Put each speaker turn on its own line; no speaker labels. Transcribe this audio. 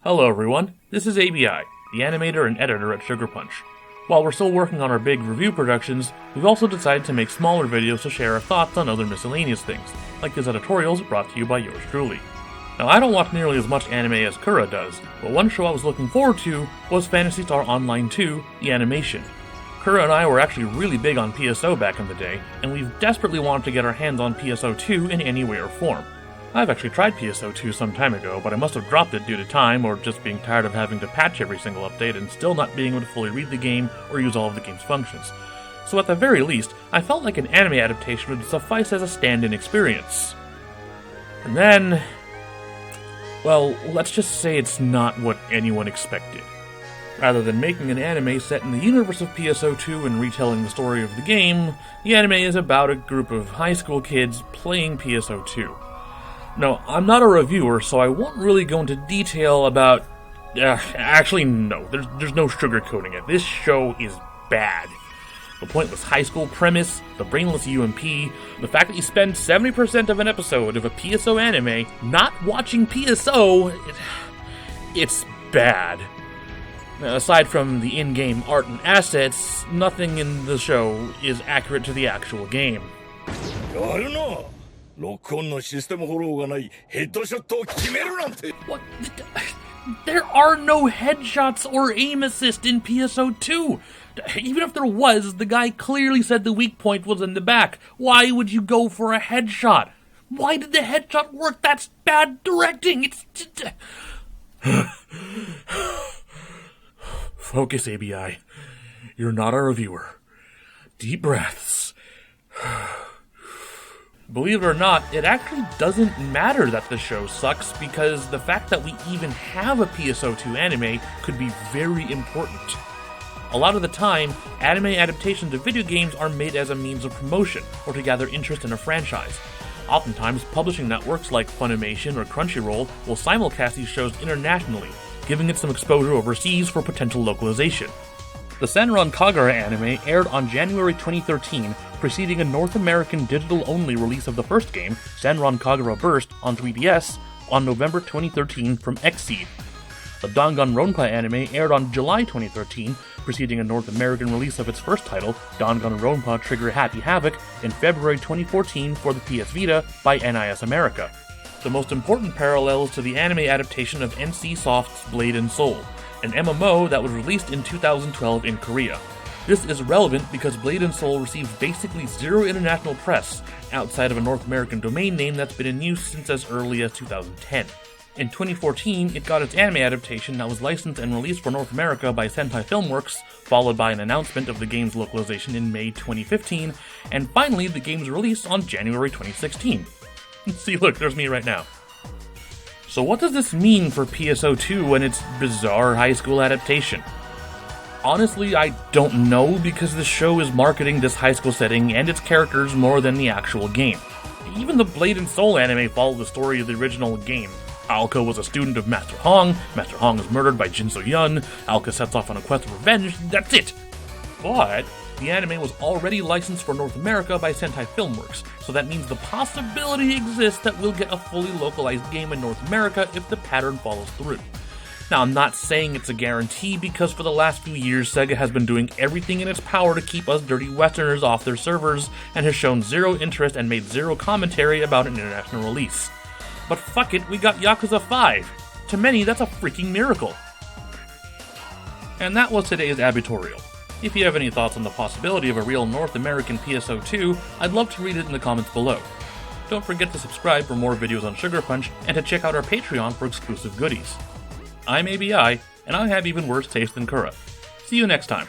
Hello everyone, this is A.B.I., the animator and editor at Sugar Punch. While we're still working on our big review productions, we've also decided to make smaller videos to share our thoughts on other miscellaneous things, like these editorials brought to you by yours truly. Now, I don't watch nearly as much anime as Kura does, but one show I was looking forward to was Phantasy Star Online 2, the animation. Kura and I were actually really big on PSO back in the day, and we've desperately wanted to get our hands on PSO2 in any way or form. I've actually tried PSO2 some time ago, but I must have dropped it due to time or just being tired of having to patch every single update and still not being able to fully read the game or use all of the game's functions. So at the very least, I felt like an anime adaptation would suffice as a stand-in experience. And then... well, let's just say it's not what anyone expected. Rather than making an anime set in the universe of PSO2 and retelling the story of the game, the anime is about a group of high school kids playing PSO2. No, I'm not a reviewer, so I won't really go into detail about... actually, no. There's no sugarcoating it. This show is bad. The pointless high school premise, the brainless UMP, the fact that you spend 70% of an episode of a PSO anime not watching PSO, it's bad. Aside from the in-game art and assets, nothing in the show is accurate to the actual game. What? There are no headshots or aim assist in PSO2! Even if there was, the guy clearly said the weak point was in the back. Why would you go for a headshot? Why did the headshot work? That's bad directing! Focus, ABI. You're not a reviewer. Deep breaths. Believe it or not, it actually doesn't matter that the show sucks, because the fact that we even have a PSO2 anime could be very important. A lot of the time, anime adaptations of video games are made as a means of promotion, or to gather interest in a franchise. Oftentimes, publishing networks like Funimation or Crunchyroll will simulcast these shows internationally, giving it some exposure overseas for potential localization. The Senran Kagura anime aired on January 2013, preceding a North American digital-only release of the first game, Senran Kagura Burst, on 3DS on November 2013 from Xseed. The Danganronpa anime aired on July 2013, preceding a North American release of its first title, Danganronpa Trigger Happy Havoc, in February 2014 for the PS Vita by NIS America. The most important parallels to the anime adaptation of NC Soft's Blade and Soul, an MMO that was released in 2012 in Korea. This is relevant because Blade and Soul received basically zero international press outside of a North American domain name that's been in use since as early as 2010. In 2014, it got its anime adaptation that was licensed and released for North America by Sentai Filmworks, followed by an announcement of the game's localization in May 2015, and finally the game's release on January 2016. See, look, there's me right now. So what does this mean for PSO2 and its bizarre high school adaptation? Honestly, I don't know, because the show is marketing this high school setting and its characters more than the actual game. Even the Blade and Soul anime followed the story of the original game. Alka was a student of Master Hong is murdered by Jin So-yun, Alka sets off on a quest for revenge, that's it! But the anime was already licensed for North America by Sentai Filmworks, so that means the possibility exists that we'll get a fully localized game in North America if the pattern follows through. Now, I'm not saying it's a guarantee, because for the last few years, Sega has been doing everything in its power to keep us dirty Westerners off their servers, and has shown zero interest and made zero commentary about an international release. But fuck it, we got Yakuza 5. To many, that's a freaking miracle. And that was today's A.B.I.torial. If you have any thoughts on the possibility of a real North American PSO2, I'd love to read it in the comments below. Don't forget to subscribe for more videos on Sugar Punch, and to check out our Patreon for exclusive goodies. I'm ABI, and I have even worse taste than Kura. See you next time.